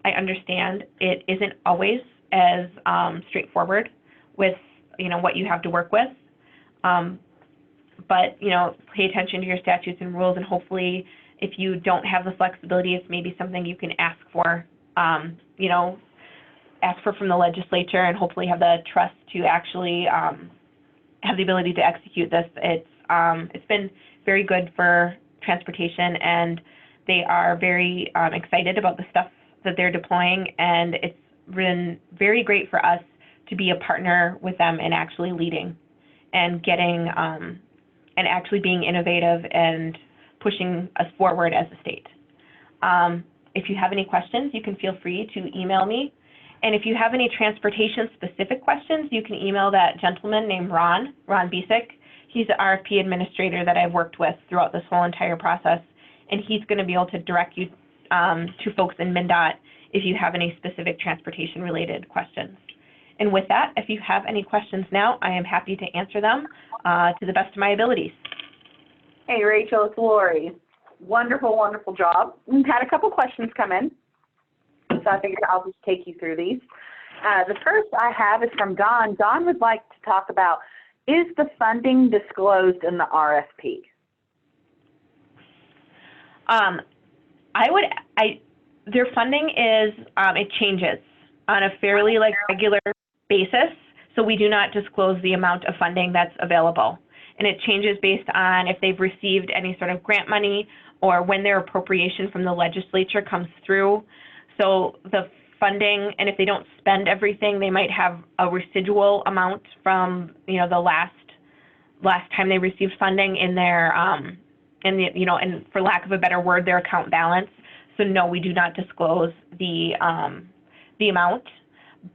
I understand it isn't always as straightforward with, what you have to work with. But, pay attention to your statutes and rules, and hopefully if you don't have the flexibility, it's maybe something you can ask for, ask for from the legislature, and hopefully have the trust to actually have the ability to execute this. It's been very good for transportation, and they are very excited about the stuff that they're deploying, and it's been very great for us to be a partner with them in actually leading and getting and actually being innovative and pushing us forward as a state. If you have any questions, you can feel free to email me, And if you have any transportation-specific questions, you can email that gentleman named Ron Bisick. He's the RFP administrator that I've worked with throughout this whole entire process, and he's going to be able to direct you to folks in MnDOT if you have any specific transportation-related questions. And with that, if you have any questions now, I am happy to answer them to the best of my abilities. Hey, Rachel, it's Lori. Wonderful, wonderful job. We've had a couple questions come in, so I figured I'll just take you through these. The first I have is from Don. Don would like to talk about, is the funding disclosed in the RFP? Their funding is, it changes on a fairly regular basis, so we do not disclose the amount of funding that's available. And it changes based on if they've received any sort of grant money or when their appropriation from the legislature comes through. So the funding, and if they don't spend everything, they might have a residual amount from, the last time they received funding in their, and for lack of a better word, their account balance. So no, we do not disclose the amount.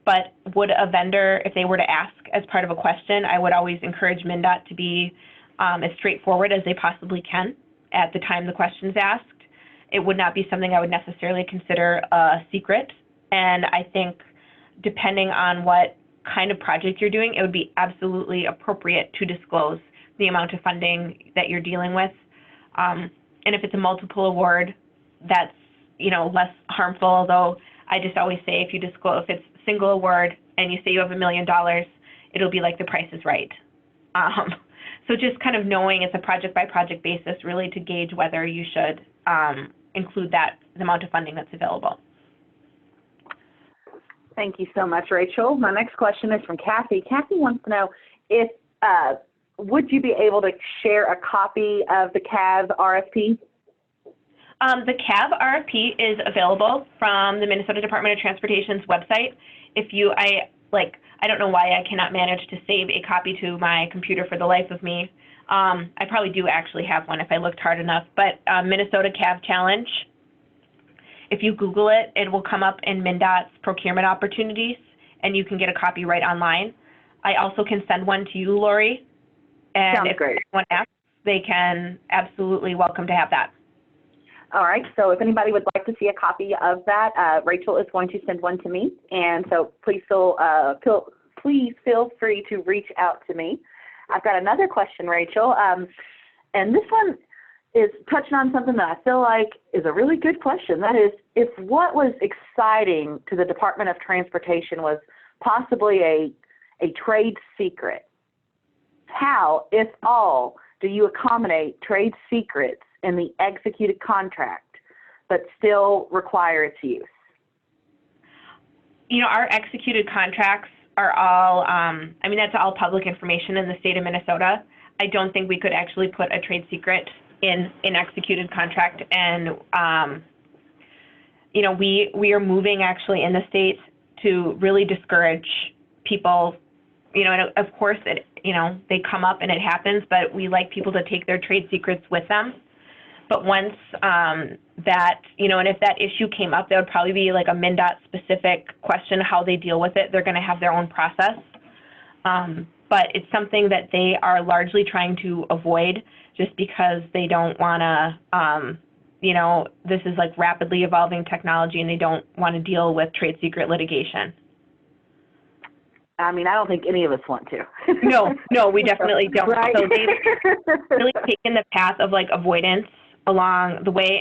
But would a vendor, if they were to ask as part of a question, I would always encourage MnDOT to be as straightforward as they possibly can at the time the question's asked. It would not be something I would necessarily consider a secret. And I think depending on what kind of project you're doing, it would be absolutely appropriate to disclose the amount of funding that you're dealing with. And if it's a multiple award, that's, less harmful, although I just always say if you disclose, if it's single award and you say you have $1 million, it'll be like The Price is Right. So just kind of knowing it's a project by project basis really to gauge whether you should include the amount of funding that's available. Thank you so much, Rachel. My next question is from Kathy. Kathy wants to know if, would you be able to share a copy of the CAV RFP? The CAV RFP is available from the Minnesota Department of Transportation's website. I don't know why I cannot manage to save a copy to my computer for the life of me. I probably do actually have one if I looked hard enough, but Minnesota CAV Challenge, if you Google it, it will come up in MnDOT's procurement opportunities, and you can get a copy right online. I also can send one to you, Lori, and Sounds if great. anyone asks, they can absolutely welcome to have that. All right, so if anybody would like to see a copy of that, Rachel is going to send one to me, and so please feel free to reach out to me. I've got another question, Rachel, and this one is touching on something that I feel like is a really good question. That is, if what was exciting to the Department of Transportation was possibly a trade secret, how, if all, do you accommodate trade secrets in the executed contract, but still require its use? Our executed contracts are all, that's all public information in the state of Minnesota. I don't think we could actually put a trade secret in an executed contract. And, we are moving actually in the state to really discourage people, and of course, they come up and it happens, but we like people to take their trade secrets with them. But once and if that issue came up, there would probably be like a MnDOT specific question how they deal with it. They're going to have their own process. But it's something that they are largely trying to avoid just because they don't want to, this is like rapidly evolving technology and they don't want to deal with trade secret litigation. I don't think any of us want to. No, we definitely don't. Right. So they've really taken the path of avoidance along the way.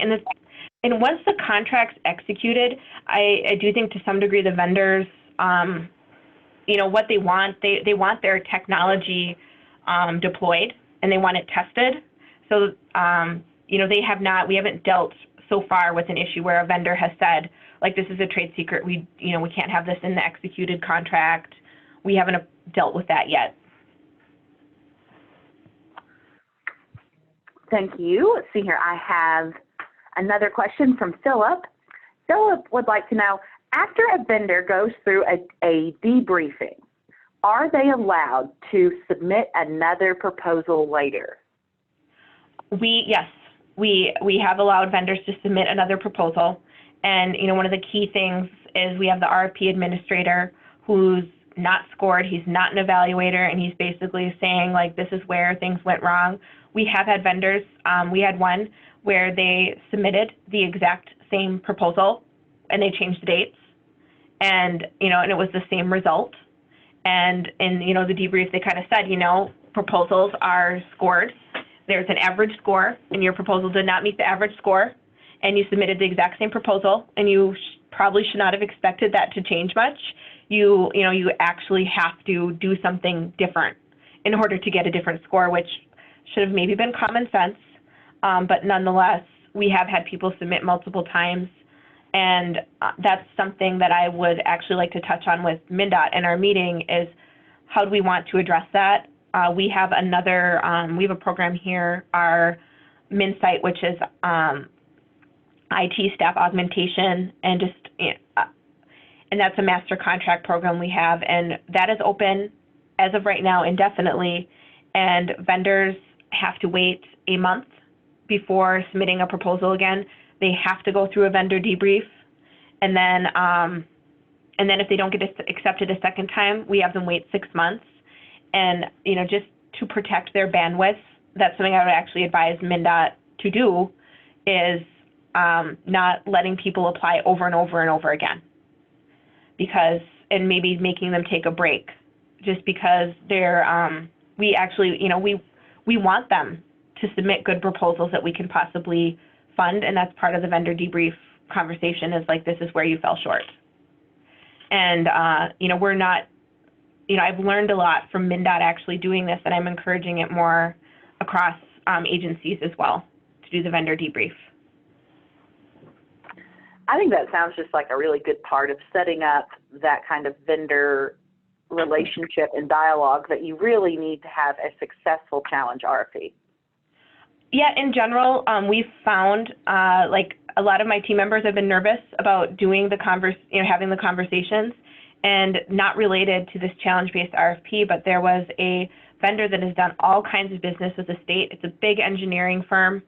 And once the contract's executed, I do think to some degree the vendors, what they want, they want their technology deployed and they want it tested. So, we haven't dealt so far with an issue where a vendor has said, this is a trade secret, we can't have this in the executed contract. We haven't dealt with that yet. Thank you. Let's see here. I have another question from Philip. Philip would like to know, after a vendor goes through a debriefing, are they allowed to submit another proposal later? Yes, we have allowed vendors to submit another proposal. And, one of the key things is we have the RFP administrator who's not scored, he's not an evaluator, and he's basically saying, like, this is where things went wrong. We have had vendors, we had one where they submitted the exact same proposal and they changed the dates, and, and it was the same result. And in, the debrief, they kind of said, proposals are scored. There's an average score, and your proposal did not meet the average score, and you submitted the exact same proposal, and you probably should not have expected that to change much. You actually have to do something different in order to get a different score, which should have maybe been common sense. But nonetheless, we have had people submit multiple times, and that's something that I would actually like to touch on with MnDOT in our meeting is how do we want to address that? We have we have a program here, our MnSite, which is IT staff augmentation, and and that's a master contract program we have, and that is open as of right now indefinitely, and vendors have to wait a month before submitting a proposal again. They have to go through a vendor debrief, and then if they don't get accepted a second time, we have them wait 6 months. And just to protect their bandwidth, that's something I would actually advise MnDOT to do, is not letting people apply over and over and over again, and maybe making them take a break, just because they're we actually we want them to submit good proposals that we can possibly fund, and that's part of the vendor debrief conversation, is like, this is where you fell short. And we're not, I've learned a lot from MnDOT actually doing this, and I'm encouraging it more across agencies as well to do the vendor debrief. I think that sounds just like a really good part of setting up that kind of vendor relationship and dialogue that you really need to have a successful challenge RFP. Yeah, in general, we've found like a lot of my team members have been nervous about doing the having the conversations, and not related to this challenge-based RFP, but there was a vendor that has done all kinds of business with the state. It's a big engineering firm,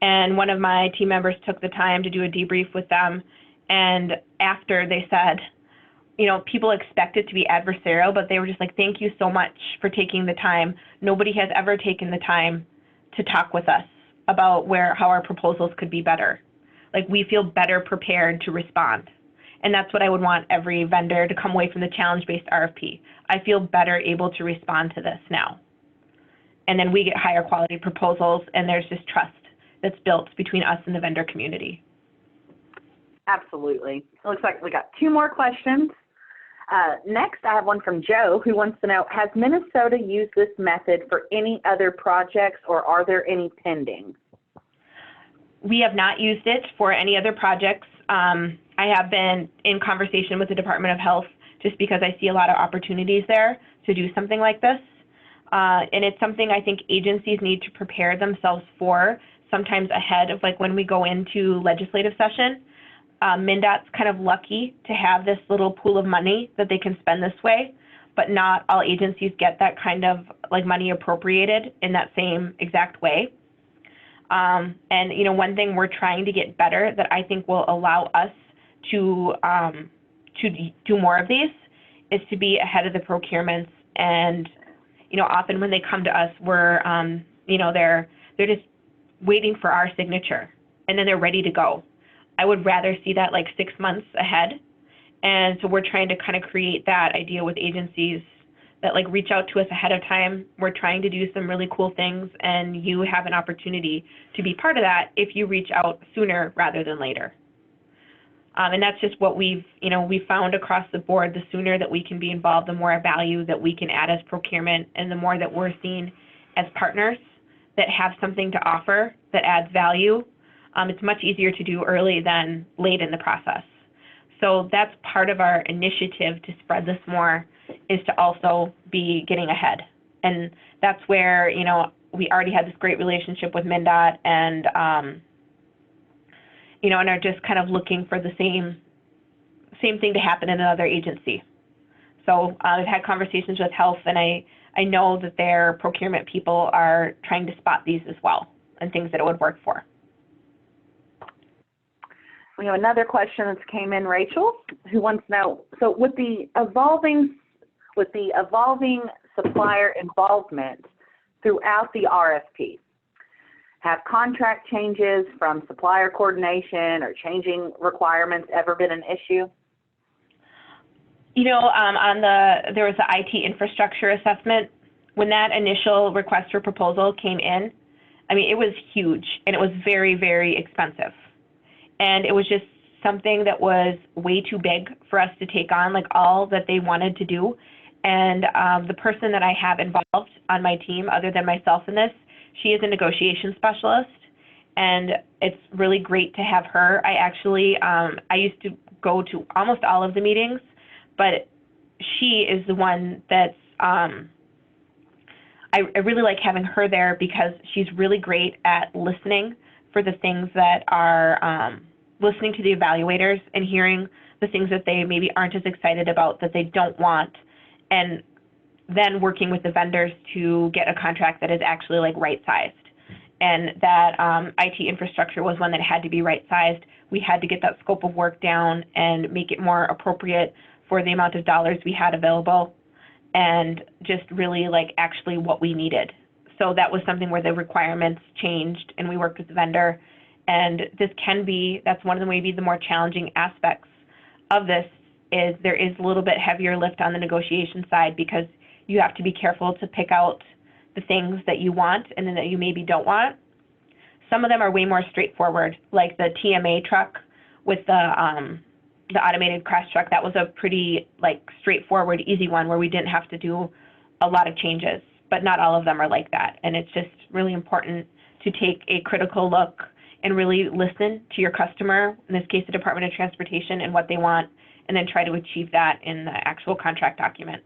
and one of my team members took the time to do a debrief with them, and after they said, people expect it to be adversarial, but they were just like, thank you so much for taking the time. Nobody has ever taken the time to talk with us about how our proposals could be better. Like, we feel better prepared to respond. And that's what I would want every vendor to come away from the challenge-based RFP. I feel better able to respond to this now. And then we get higher quality proposals, and there's just trust that's built between us and the vendor community. Absolutely. It looks like we got 2 more questions. Next, I have one from Joe, who wants to know, has Minnesota used this method for any other projects, or are there any pending? We have not used it for any other projects. I have been in conversation with the Department of Health just because I see a lot of opportunities there to do something like this. And it's something I think agencies need to prepare themselves for, sometimes ahead of, like, when we go into legislative session. MnDOT's kind of lucky to have this little pool of money that they can spend this way, but not all agencies get that kind of money appropriated in that same exact way. And one thing we're trying to get better that I think will allow us to do more of these is to be ahead of the procurements. And often when they come to us, we're they're just waiting for our signature, and then they're ready to go. I would rather see that 6 months ahead. And so we're trying to kind of create that idea with agencies that reach out to us ahead of time. We're trying to do some really cool things, and you have an opportunity to be part of that if you reach out sooner rather than later. And that's just what we've found across the board. The sooner that we can be involved, the more value that we can add as procurement, and the more that we're seen as partners that have something to offer that adds value. It's much easier to do early than late in the process. So that's part of our initiative to spread this more, is to also be getting ahead. And that's where, we already had this great relationship with MnDOT, and, and are just kind of looking for the same thing to happen in another agency. So I've had conversations with health, and I know that their procurement people are trying to spot these as well, and things that it would work for. We have another question that's came in, Rachel, who wants to know, so with the evolving supplier involvement throughout the RFP, have contract changes from supplier coordination or changing requirements ever been an issue? You know, there was the IT infrastructure assessment. When that initial request for proposal came in, I mean, it was huge and it was very, very expensive. And it was just something that was way too big for us to take on, like all that they wanted to do. And the person that I have involved on my team, other than myself in this, she is a negotiation specialist, and it's really great to have her. I actually, I used to go to almost all of the meetings, but she is the one that's, I really like having her there because she's really great at listening for the things that are, listening to the evaluators and hearing the things that they maybe aren't as excited about, that they don't want, and then working with the vendors to get a contract that is actually like right-sized. And that IT infrastructure was one that had to be right-sized. We had to get that scope of work down and make it more appropriate for the amount of dollars we had available, and just really like actually what we needed. So that was something where the requirements changed and we worked with the vendor. And this can be, that's one of the maybe the more challenging aspects of this, is there is a little bit heavier lift on the negotiation side, because you have to be careful to pick out the things that you want and then that you maybe don't want. Some of them are way more straightforward, like the TMA truck with the automated crash truck. That was a pretty like straightforward, easy one where we didn't have to do a lot of changes, but not all of them are like that. And it's just really important to take a critical look and really listen to your customer, in this case, the Department of Transportation, and what they want, and then try to achieve that in the actual contract document.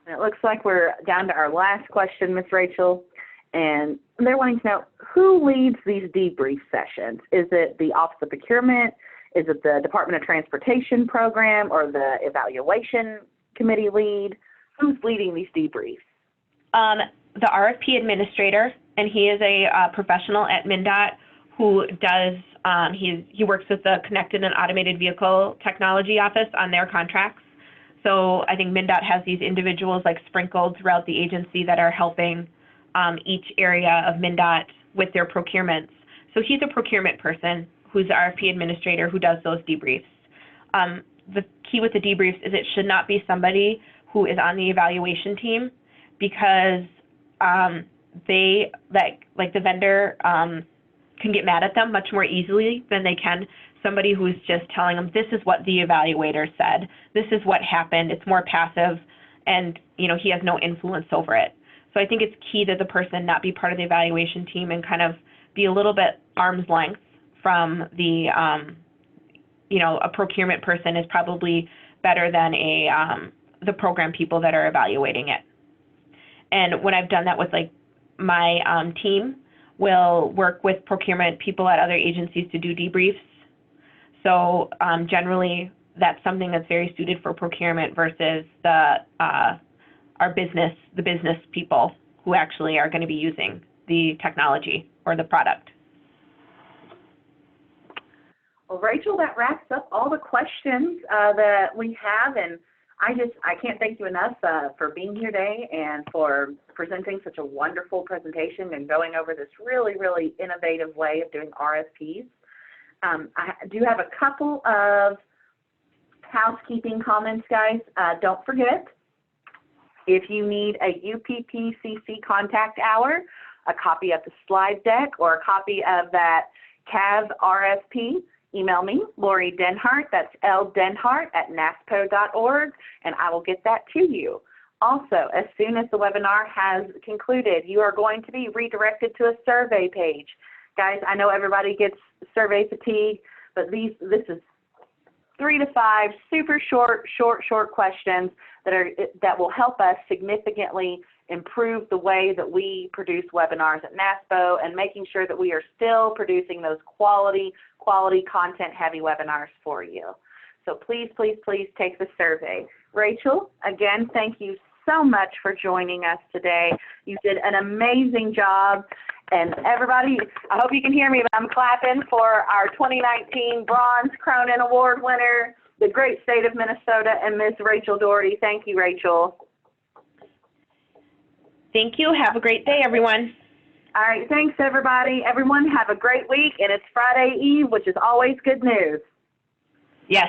And it looks like we're down to our last question, Ms. Rachel, and they're wanting to know, who leads these debrief sessions? Is it the Office of Procurement? Is it the Department of Transportation program, or the evaluation committee lead? Who's leading these debriefs? The RFP administrator, and he is a professional at MnDOT who does, he works with the Connected and Automated Vehicle Technology Office on their contracts. So I think MnDOT has these individuals like sprinkled throughout the agency that are helping each area of MnDOT with their procurements. So he's a procurement person who's the RFP administrator who does those debriefs. The key with the debriefs is it should not be somebody who is on the evaluation team, because they, like the vendor can get mad at them much more easily than they can somebody who's just telling them, this is what the evaluator said, this is what happened. It's more passive, and you know, he has no influence over it. So I think it's key that the person not be part of the evaluation team and kind of be a little bit arm's length from the, you know, a procurement person is probably better than the program people that are evaluating it. And when I've done that with like my team, we'll work with procurement people at other agencies to do debriefs. So generally, that's something that's very suited for procurement versus the business people who actually are going to be using the technology or the product. Well, Rachel, that wraps up all the questions that we have, and I can't thank you enough for being here today and for presenting such a wonderful presentation and going over this really, really innovative way of doing RFPs. I do have a couple of housekeeping comments, guys. Don't forget, if you need a UPPCC contact hour, a copy of the slide deck, or a copy of that CAV RFP, email me, Lori Denhart, that's ldenhart@naspo.org, and I will get that to you. Also, as soon as the webinar has concluded, you are going to be redirected to a survey page. Guys, I know everybody gets survey fatigue, but this is 3 to 5 super short questions that will help us significantly improve the way that we produce webinars at NASPO, and making sure that we are still producing those quality content-heavy webinars for you. So please, please, please take the survey. Rachel, again, thank you so much for joining us today. You did an amazing job, And everybody, I hope you can hear me, but I'm clapping for our 2019 Bronze Cronin Award winner, the great state of Minnesota, and Ms. Rachel Doherty. Thank you, Rachel. Thank you. Have a great day, everyone. All right, thanks, everybody. Everyone have a great week, and it's Friday Eve, which is always good news. Yes.